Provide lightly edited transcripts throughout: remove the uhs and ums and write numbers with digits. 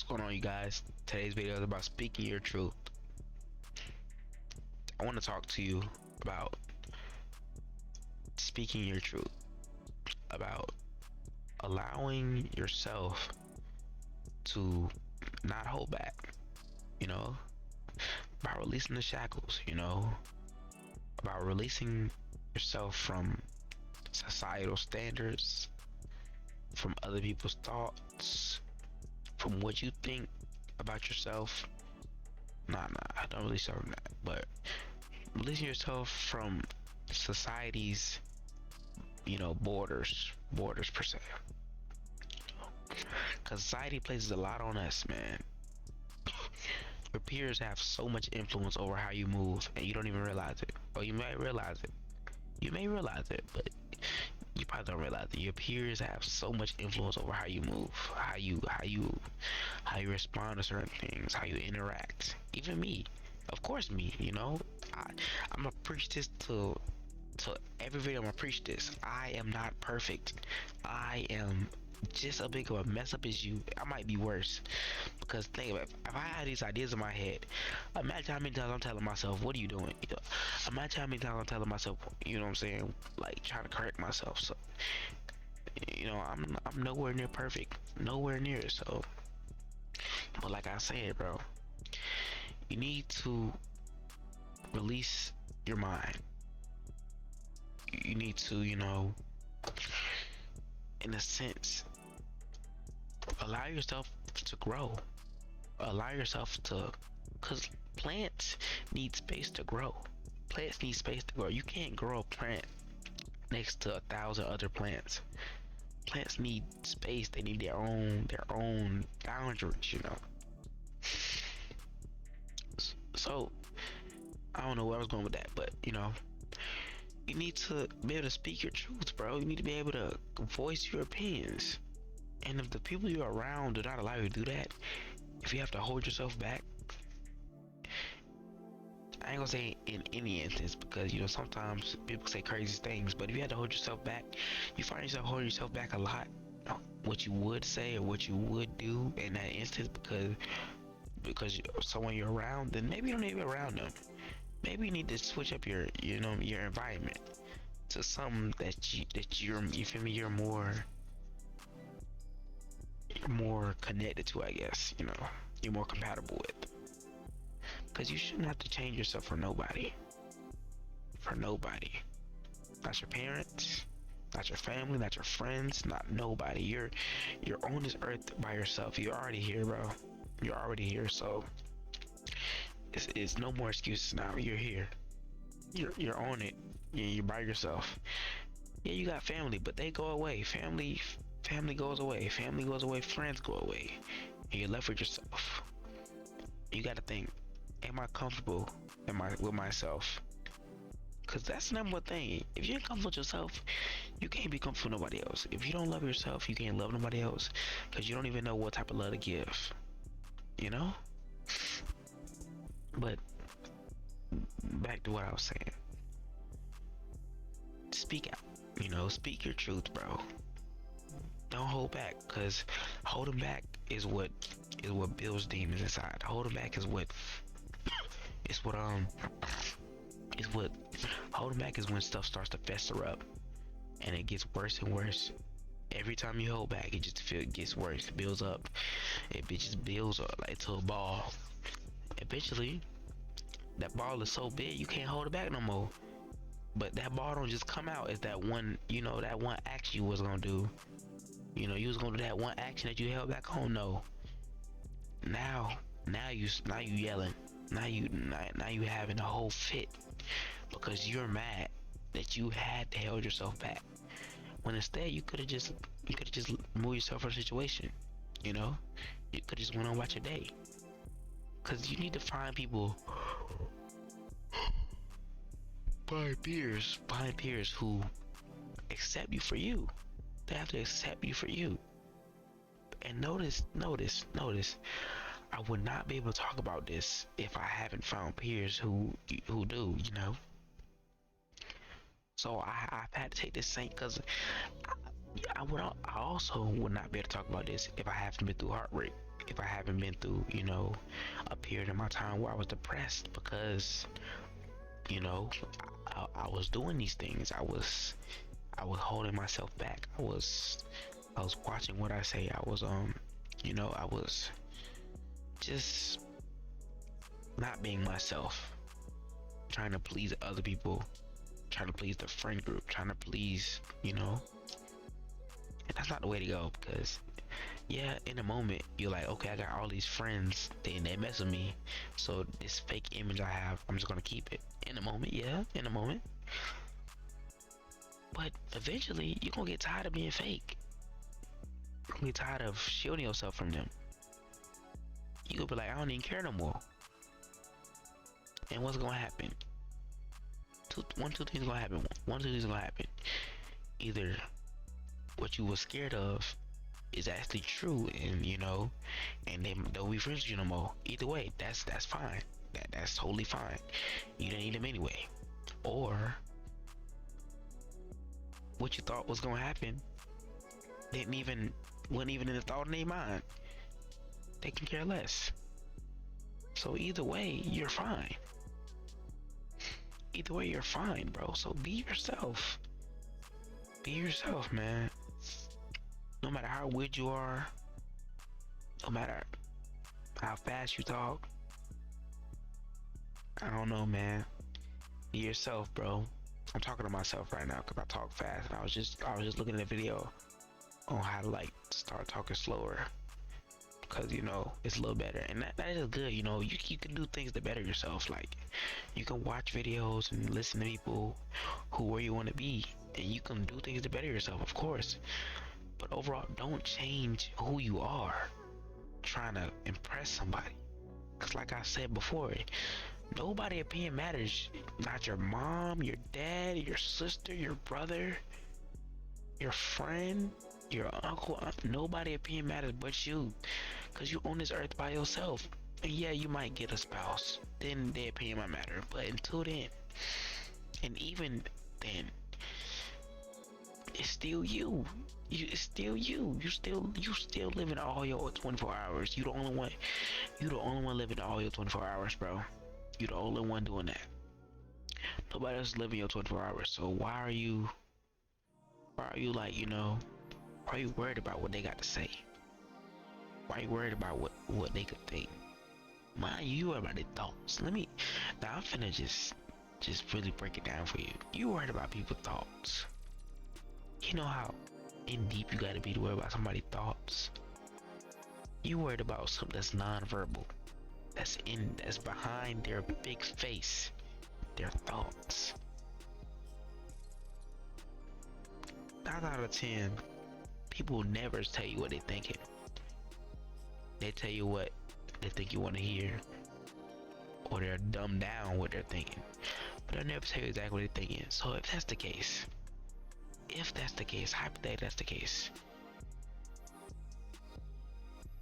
What's going on, you guys? Today's video is about speaking your truth. I want to talk to you about speaking your truth, about allowing yourself to not hold back, about releasing the shackles, about releasing yourself from societal standards, from other people's thoughts, from what you think about yourself. I don't really serve that, but releasing yourself from society's, borders per se. Because society places a lot on us, man. Your peers have so much influence over how you move, and you don't even realize it. Or you may realize it. You may realize it, but you probably don't realize it. Your peers have so much influence over how you move, how you respond to certain things, how you interact. Even me, of course, me. I'm gonna preach this to every video. I'm gonna preach this. I am not perfect. I am just as big of a mess up as you. I might be worse, because think about it. If I had these ideas in my head, imagine how many times I'm telling myself, what are you doing? Imagine how many times I'm telling myself, what I'm saying, like trying to correct myself. So I'm nowhere near perfect, nowhere near. So, but like I said, bro, you need to release your mind. You need to, in a sense, allow yourself to grow. Allow yourself to, because plants need space to grow. Plants need space to grow. You can't grow a plant next to 1,000 other plants. Plants need space. They need their own boundaries, So I don't know where I was going with that, but you need to be able to speak your truth, bro. You need to be able to voice your opinions. And if the people you're around do not allow you to do that, if you have to hold yourself back, I ain't gonna say in any instance, because sometimes people say crazy things, but if you have to hold yourself back, you find yourself holding yourself back a lot. What you would say or what you would do in that instance, because someone you're around, then maybe you don't need to be around them. Maybe you need to switch up your your environment to something that you're more connected to, I guess. You're more compatible with, because you shouldn't have to change yourself for nobody. Not your parents, not your family, not your friends, not nobody. You're on this earth by yourself. You're already here, bro. You're already here. So it's no more excuses now. You're here. You're on it. You're by yourself. Yeah, you got family, but they go away. Family goes away. Family goes away. Friends go away. And you're left with yourself. You got to think, am I comfortable with myself? Because that's the number one thing. If you ain't comfortable with yourself, you can't be comfortable with nobody else. If you don't love yourself, you can't love nobody else, because you don't even know what type of love to give. But back to what I was saying. Speak out. Speak your truth, bro. Don't hold back, because holding back is what builds demons inside. Holding back is what holding back is when stuff starts to fester up, and it gets worse and worse. Every time you hold back, it gets worse. It builds up. It just builds up like to a ball. Eventually, that ball is so big you can't hold it back no more. But that ball don't just come out as that one, that one action you was gonna do. You was gonna do that one action that you held back on. No. Now you yelling. Now you having a whole fit, because you're mad that you had to hold yourself back. When instead you could have just moved yourself from the situation. You could have just went on about your day. Because you need to find people, find peers who accept you for you. They have to accept you for you. And notice, I would not be able to talk about this if I haven't found peers who do, So I've had to take this same, because I also would not be able to talk about this if I haven't been through heartbreak. if I haven't been through, a period in my time where I was depressed because, you know, I was doing these things. I was holding myself back. I was watching what I say. I was just not being myself, trying to please other people, trying to please the friend group, trying to please, and that's not the way to go because yeah, in a moment you're like, okay, I got all these friends, they mess with me, so this fake image I have, I'm just gonna keep it. In a moment, yeah, in a moment. But eventually you're gonna get tired of being fake. You're gonna get tired of shielding yourself from them. You gonna be like, I don't even care no more. And what's gonna happen? Two things gonna happen. One, two things gonna happen. Either what you were scared of is actually true, and they don't be friends with you no more. Either way, that's fine. That's totally fine. You didn't need them anyway. Or what you thought was gonna happen wasn't even in the thought in their mind. They can care less. So either way, you're fine. Either way, you're fine, bro. So be yourself. Be yourself, man. No matter how weird you are, no matter how fast you talk, I don't know, man. Be yourself, bro. I'm talking to myself right now because I talk fast, and I was just looking at a video on how to like start talking slower because it's a little better, and that is good. You can do things to better yourself. Like you can watch videos and listen to people where you want to be, and you can do things to better yourself, of course. But overall, don't change who you are trying to impress somebody. Because like I said before, nobody opinion matters. Not your mom, your dad, your sister, your brother, your friend, your uncle. Nobody opinion matters but you. Because you own this earth by yourself. And yeah, you might get a spouse. Then their opinion might matter. But until then, and even then, it's still you. It's still you. You still living all your 24 hours. You the only one living all your 24 hours, bro. You the only one doing that. Nobody else is living your 24 hours. So why are you like, why are you worried about what they got to say? Why are you worried about what they could think? Mind you worried about their thoughts. I'm finna just really break it down for you. You worried about people's thoughts. You know how in deep you gotta be to worry about somebody's thoughts. You worried about something that's non-verbal, that's behind their big face, their thoughts. 9 out of 10, people never tell you what they're thinking. They tell you what they think you want to hear, or they're dumbed down what they're thinking, but they'll never tell you exactly what they're thinking. So if that's the case, hypothetically that's the case,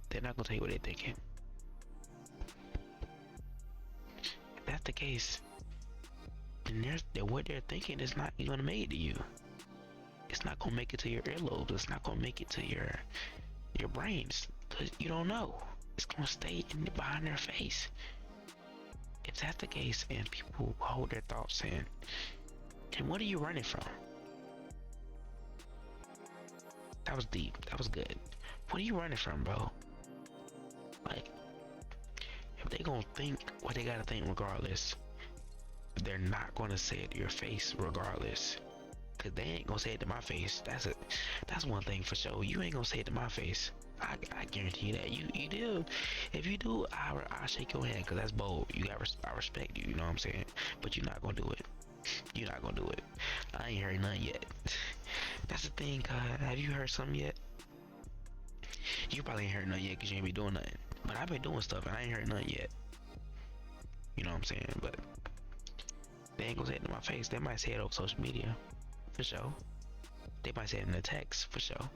they're not gonna tell you what they're thinking. If that's the case, then what they're thinking is not gonna make it to you. It's not gonna make it to your earlobes. It's not gonna make it to your brains, because you don't know. It's gonna stay behind their face. If that's the case, and people hold their thoughts in, then what are you running from? That was deep. That was good. What are you running from, bro? Like, if they gonna think what they gotta think regardless, they're not gonna say it to your face regardless. Cause they ain't gonna say it to my face. That's one thing for sure. You ain't gonna say it to my face. I guarantee you that. You do. If you do, I'll shake your hand, cause that's bold. I respect you. You know what I'm saying? But you're not gonna do it. You're not gonna do it. I ain't heard none yet. That's the thing. Have you heard something yet? You probably ain't heard nothing yet, cause you ain't be doing nothing. But I've been doing stuff, and I ain't heard nothing yet. You know what I'm saying? But they ain't gonna say it to my face. They might say it over social media, for sure. They might say it in a text, for sure.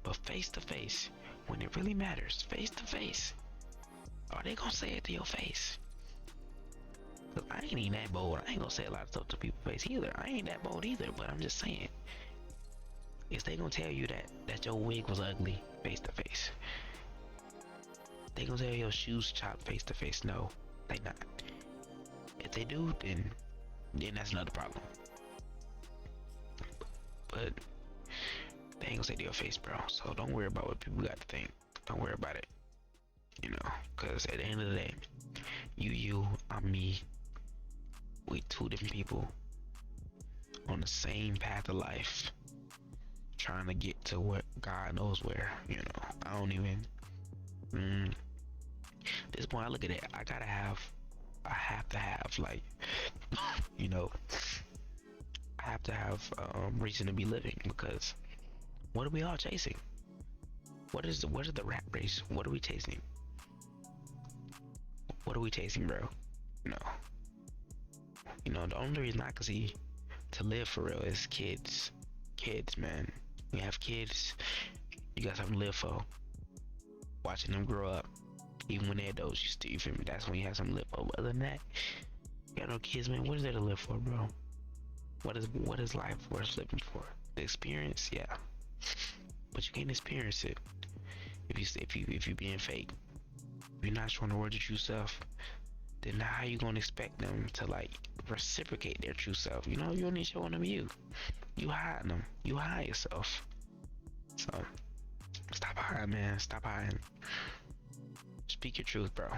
But face to face, when it really matters, face to face, are they gonna say it to your face? Cause I ain't even that bold. I ain't gonna say a lot of stuff to people's face either. I ain't that bold either, but I'm just saying. Is they gonna tell you that your wig was ugly face to face? They gonna tell your shoes chopped face to face. No, they not. If they do, then that's another problem. But they ain't gonna say to your face, bro. So don't worry about what people got to think. Don't worry about it. You know, cause at the end of the day, you, I'm me. We two different people on the same path of life, trying to get to what God knows where. You know, I don't even. At this point, I look at it. I have to have like, you know, I have to have reason to be living, because what are we all chasing? What is the rat race? What are we chasing? What are we chasing, bro? No. You know, the only reason I can see to live for real is kids. Kids, man. You have kids, you got something to live for. Watching them grow up, even when they're adults, you feel me? That's when you have something to live for. But other than that, you got no kids, man. What is there to live for, bro? What is life worth living for? The experience, yeah. But you can't experience it if you being fake. If you're not showing the world your true self, then how you gonna expect them to like reciprocate their true self? You know, you only showing them you. You hiding them. You hide yourself. So stop hiding, man. Stop hiding. Speak your truth, bro.